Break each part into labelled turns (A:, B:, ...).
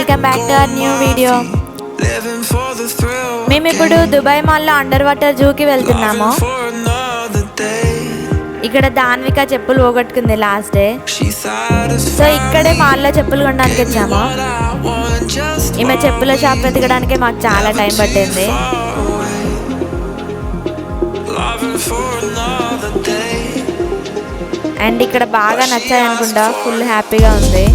A: Welcome back to our new video. మేము ఇప్పుడు Dubai మాల్లో అండర్ వాటర్ జూకి వెళ్తున్నాము. ఇక్కడ దాన్విక చెప్పులు పోగొట్టుకుంది లాస్ట్ డే, సో ఇక్కడే మాల్లో చెప్పులు కొనడానికి వచ్చాము. ఈమె చెప్పుల షాప్ వెతకడానికి మాకు చాలా టైం పట్టింది. అండ్ ఇక్కడ బాగా నచ్చాయి అనుకుంటా, ఫుల్ హ్యాపీగా ఉంది.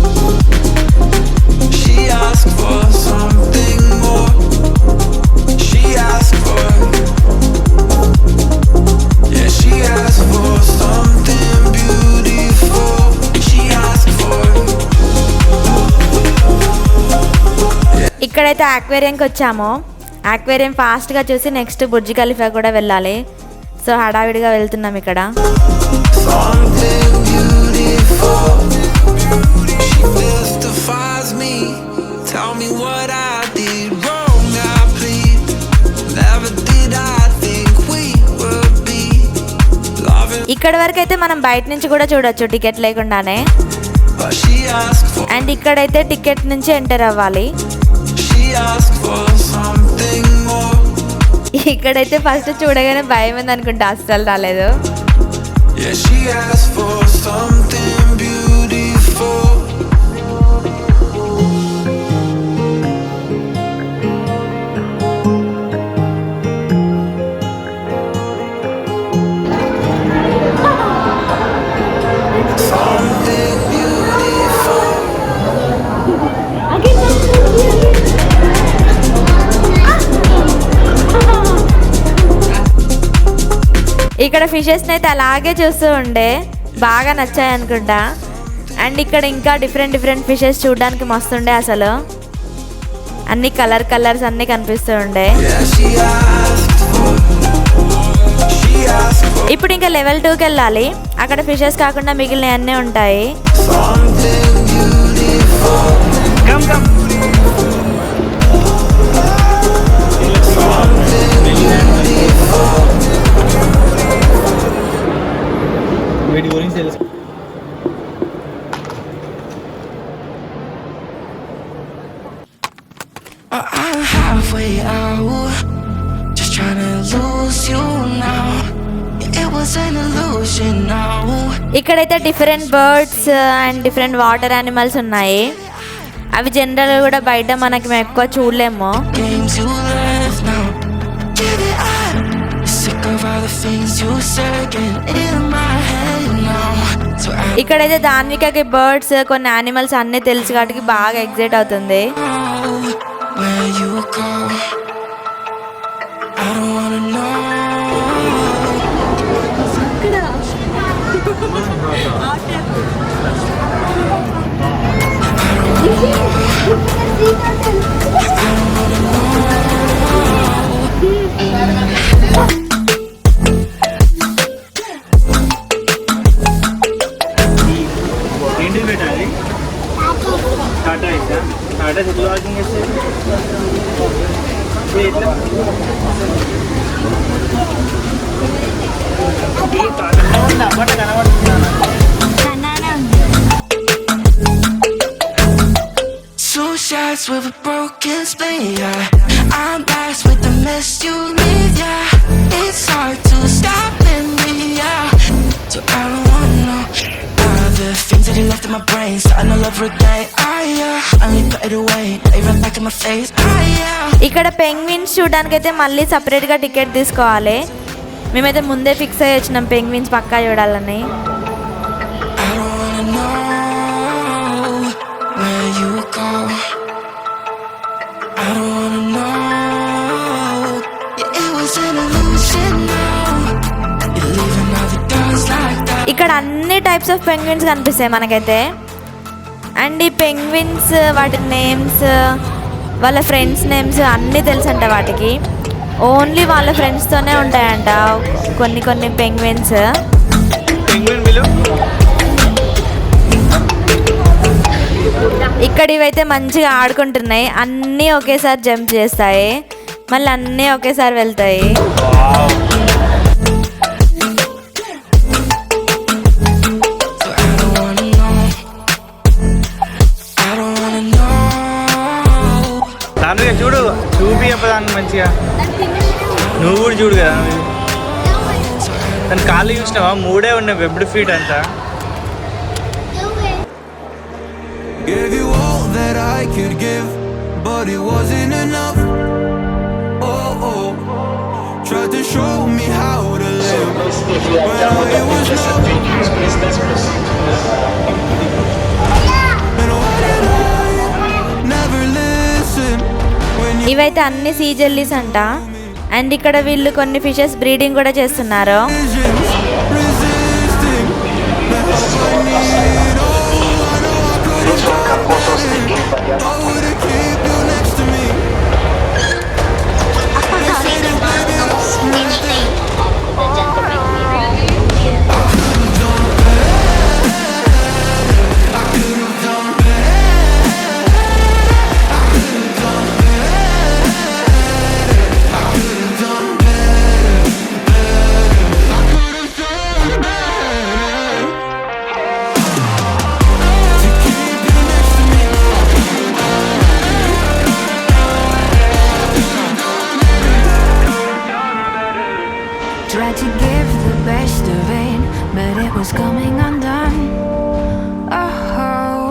A: ఇక్కడైతే ఆక్వేరియంకి వచ్చాము. ఆక్వేరియం ఫాస్ట్గా చూసి నెక్స్ట్ బుర్జ్ ఖలీఫా కూడా వెళ్ళాలి. సో హడావిడిగా వెళ్తున్నాం. ఇక్కడ ఇక్కడ వరకు అయితే మనం బయట నుంచి కూడా చూడొచ్చు టికెట్ లేకుండానే. అండ్ ఇక్కడైతే టికెట్ నుంచి ఎంటర్ అవ్వాలి. ఇక్కడైతే ఫస్ట్ చూడగానే భయం ఉంది అనుకుంటా, అస్సలు రాలేదు. ఇక్కడ ఫిషెస్ని అయితే అలాగే చూస్తూ ఉండే, బాగా నచ్చాయి అనుకుంటా. అండ్ ఇక్కడ ఇంకా డిఫరెంట్ ఫిషెస్ చూడడానికి మస్తుండే, అసలు అన్ని కలర్స్ అన్నీ కనిపిస్తూ ఉండే. ఇప్పుడు ఇంకా లెవెల్ 2కి వెళ్ళాలి. అక్కడ ఫిషెస్ కాకుండా మిగిలిన అన్నీ ఉంటాయి.
B: Halfway out, just trying to lose you now. It was an illusion now.
A: ఇక్కడైతే different birds and different water animals ఉన్నాయి. అవి జనరల్ కూడా బయట మనకి మేము ఎక్కువ చూడలేము. ఇక్కడైతే దాన్వికకి బర్డ్స్ కొన్ని యానిమల్స్ అన్నీ తెలుసు కాబట్టి బాగా ఎగ్జైట్ అవుతుంది.
B: Where you go, I don't wanna know. Two shots with a broken spleen, yeah. I'm blessed with the mess you leave, yeah. It's hard to stop in me, yeah. So I don't wanna know all the things that you left in my brain. Starting all over again, yeah. I need to put it away, they run back in my face, yeah.
A: ఇక్కడ penguins చూడడానికి అయితే మళ్ళీ సపరేట్గా ticket తీసుకోవాలి. మేమైతే ముందే fix అయ్యి వచ్చినాం పెంగ్విన్స్ పక్కా చూడాలని. ఇక్కడ అన్ని టైప్స్ ఆఫ్ పెంగ్విన్స్ కనిపిస్తాయి మనకైతే. అండ్ ఈ పెంగ్విన్స్ వాటి నేమ్స్, వాళ్ళ ఫ్రెండ్స్ నేమ్స్ అన్నీ తెలుసంట వాటికి. ఓన్లీ వాళ్ళ ఫ్రెండ్స్తోనే ఉంటాయంట కొన్ని పెంగ్విన్స్. ఇక్కడ ఇవైతే మంచిగా ఆడుకుంటున్నాయి. అన్నీ ఒకేసారి జంప్ చేస్తాయి, మళ్ళీ అన్నీ ఒకేసారి వెళ్తాయి.
C: తన కాళ్ళు చూసినావా, 3 ఉన్నాయి వెబ్డ్ ఫీట్ అంతా.
D: Gave you all that I could give, but it wasn't enough. Oh, oh. Tried to show me how to live, but now it was love. And why did I never listen when you
A: ఇవైతే అన్ని see jellies అంట. And ఇక్కడ వీళ్ళు కొన్ని fishes breeding కూడా చేస్తున్నారు.
D: visions resisting the help I need? Oh, I know I could have done better. I would've kept you next to me.
E: Tried to give the best of it, but it was coming undone. Oh,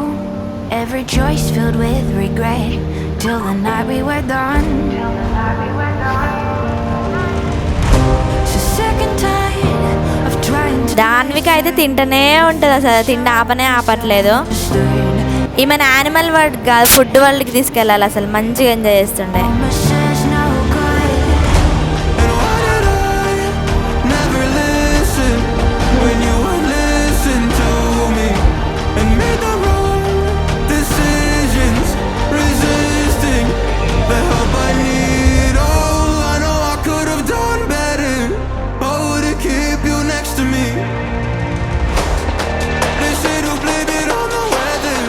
E: every choice filled with regret, till the night we were done. So sick and tired of trying to
A: Danvika అయితే తింటూనే ఉంటుంది, అసలు తిండి ఆపట్లేదు.
E: understand.
A: ఈమెను animal world కాదు, food వరల్డ్కి తీసుకెళ్ళాలి. అసలు మంచిగా ఎంజాయ్ చేస్తుండే.
E: Promises no good.
D: And why did I never listen when you would listen to me and made the wrong decisions, resisting the help I need? Oh, I know I could have done better. I would've kept you next to me. They say to blame it on the weather.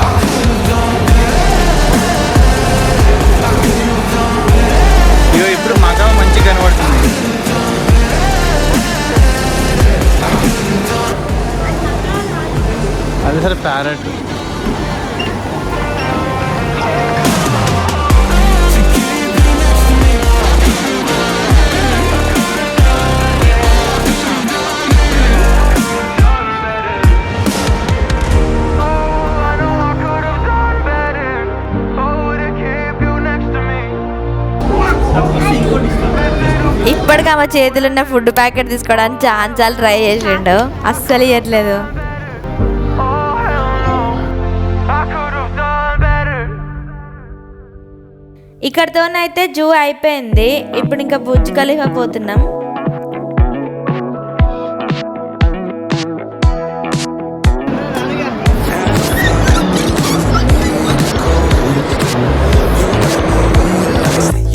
D: I could have done
C: ఇగో ఇప్పుడు మగ మంచిగా కనబడుతుంది. అది సరే parrot.
A: ఇప్పటికి ఆమె చేతులున్న food packet తీసుకోవడానికి చాలా ట్రై చేసిండు, అస్సలు ఇవ్వట్లేదు. ఇక్కడతోనైతే జూ అయిపోయింది. ఇప్పుడు ఇంకా బుర్జ్ ఖలీఫా పోతున్నాం.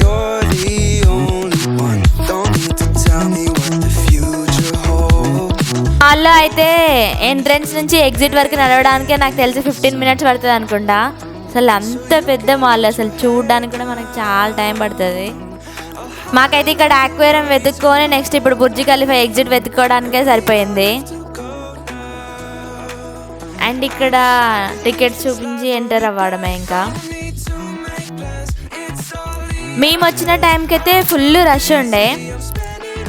D: You're the only one. Don't need to tell me what the future holds.
A: మాల్లో అయితే ఎంట్రన్స్ నుంచి ఎగ్జిట్ వరకు నడవడానికే నాకు తెలిసి 15 minutes పడుతుంది అనుకుంటా. అసలు అంత పెద్ద మాల్, అసలు చూడడానికి కూడా మనకు చాలా టైం పడుతుంది. మాకైతే ఇక్కడ ఆక్వేరియం వెతుక్కొని నెక్స్ట్ ఇప్పుడు బుర్జ్ ఖలీఫా ఎగ్జిట్ వెతుక్కోవడానికే సరిపోయింది. అండ్ ఇక్కడ టికెట్స్ చూపించి ఎంటర్ అవ్వడమే. ఇంకా మేము వచ్చిన టైంకి అయితే ఫుల్ రష్ ఉండే.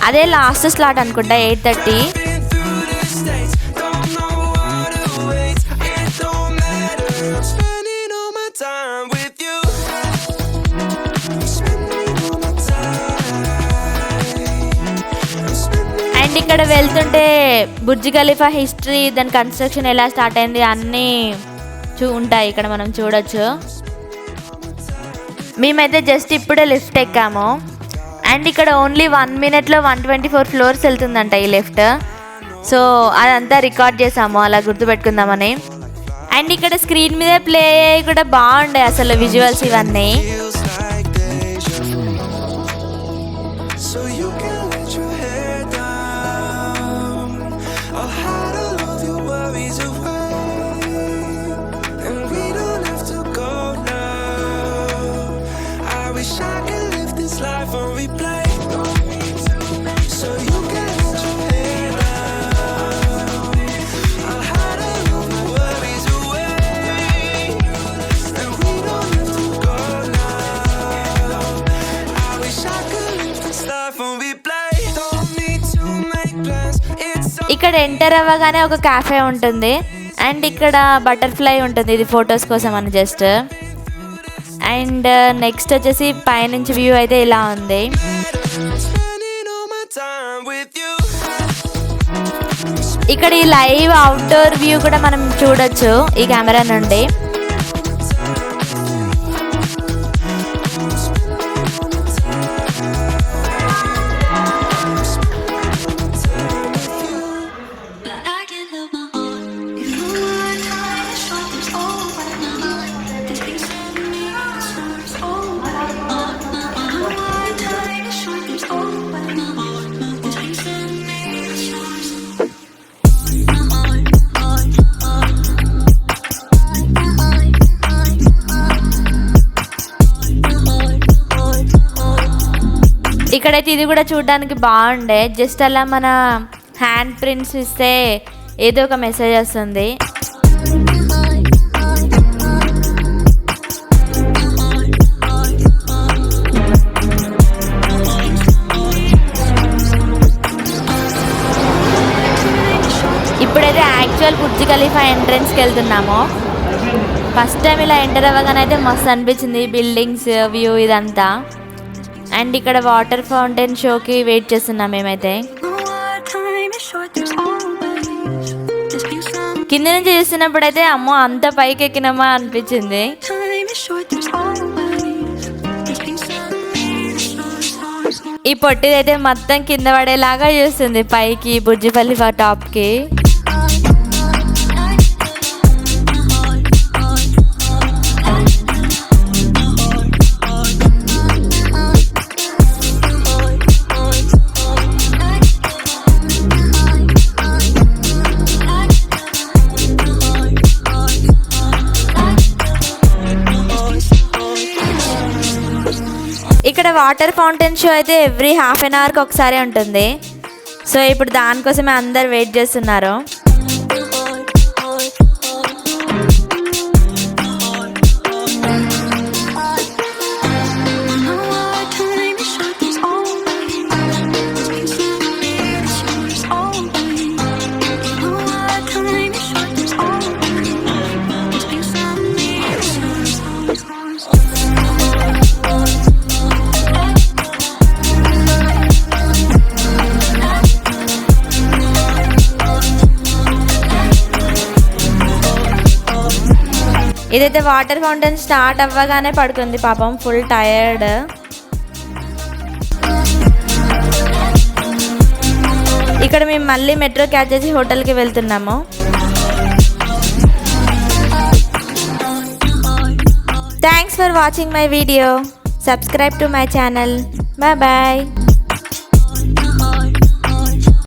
A: అదే లాస్ట్ స్లాట్ అనుకుంటా, 8:30.
D: Spending all my time with you. Spending all my time.
A: And ఇక్కడ వెళ్తుంటే బుర్జ్ ఖలీఫా హిస్టరీ, దాని కన్స్ట్రక్షన్ ఎలా స్టార్ట్ అయింది అన్నీ ఉంటాయి ఇక్కడ, మనం చూడొచ్చు. మేమైతే జస్ట్ ఇప్పుడే లిఫ్ట్ ఎక్కాము. అండ్ ఇక్కడ ఓన్లీ 1 minute 124 floors వెళ్తుందంట ఈ లిఫ్ట్. సో అదంతా రికార్డ్ చేసాము అలా గుర్తుపెట్టుకుందామని. అండ్ ఇక్కడ స్క్రీన్ మీద ప్లే కూడా బాగుండే అసలు విజువల్స్ ఇవన్నీ.
D: Feels like deja vu. So you can let your head down. I'll hide all of your worries away. And we don't have to go now. I wish I could live this life on replay. So you can let your head down. I'll hide all of your worries away. And we don't have to go now. I wish I could live this life on replay.
A: ఇక్కడ enter అవ్వగానే ఒక cafe ఉంటుంది and ఇక్కడ butterfly ఉంటుంది, ఇది photos కోసం అని just. And next వచ్చేసి పైనుంచి వ్యూ అయితే ఇలా ఉంది.
D: Spending all my time with you.
A: ఇక్కడ ఈ లైవ్ అవుట్డోర్ వ్యూ కూడా మనం చూడొచ్చు ఈ కెమెరా నుండి. ఇక్కడైతే ఇది కూడా చూడడానికి బాగుండే, జస్ట్ అలా మన హ్యాండ్ ప్రింట్స్ ఇస్తే ఏదో ఒక మెసేజ్ వస్తుంది. ఇప్పుడైతే యాక్చువల్ బుర్జ్ ఖలీఫా ఎంట్రన్స్కి వెళ్తున్నాము. ఫస్ట్ టైం ఇలా ఎంటర్ అవ్వగానే అయితే మస్తు అనిపించింది, బిల్డింగ్స్ వ్యూ ఇదంతా. అండ్ ఇక్కడ వాటర్ ఫౌంటైన్ షోకి వెయిట్ చేస్తున్నాం మేమైతే. కింద నుంచి చూస్తున్నప్పుడు అయితే అమ్మో అంత పైకి ఎక్కినామా అనిపించింది. ఈ పొట్టిదైతే మొత్తం కింద పడేలాగా చూస్తుంది పైకి బుర్జ్ ఖలీఫా టాప్కి. ఇక్కడ వాటర్ ఫౌంటైన్ షో అయితే ఎవ్రీ హాఫ్ అన్ అవర్కి ఒకసారి ఉంటుంది. సో ఇప్పుడు దానికోసమే అందరు వెయిట్ చేస్తున్నారు. ఇదైతే వాటర్ ఫౌంటైన్ స్టార్ట్ అవ్వగానే పడుకుంది పాపం, ఫుల్ టైర్డ్. ఇక్కడ మేము మళ్ళీ మెట్రో క్యాచ్ చేసి హోటల్కి వెళ్తున్నాము. Thanks for watching my video. Subscribe to my channel. Bye bye.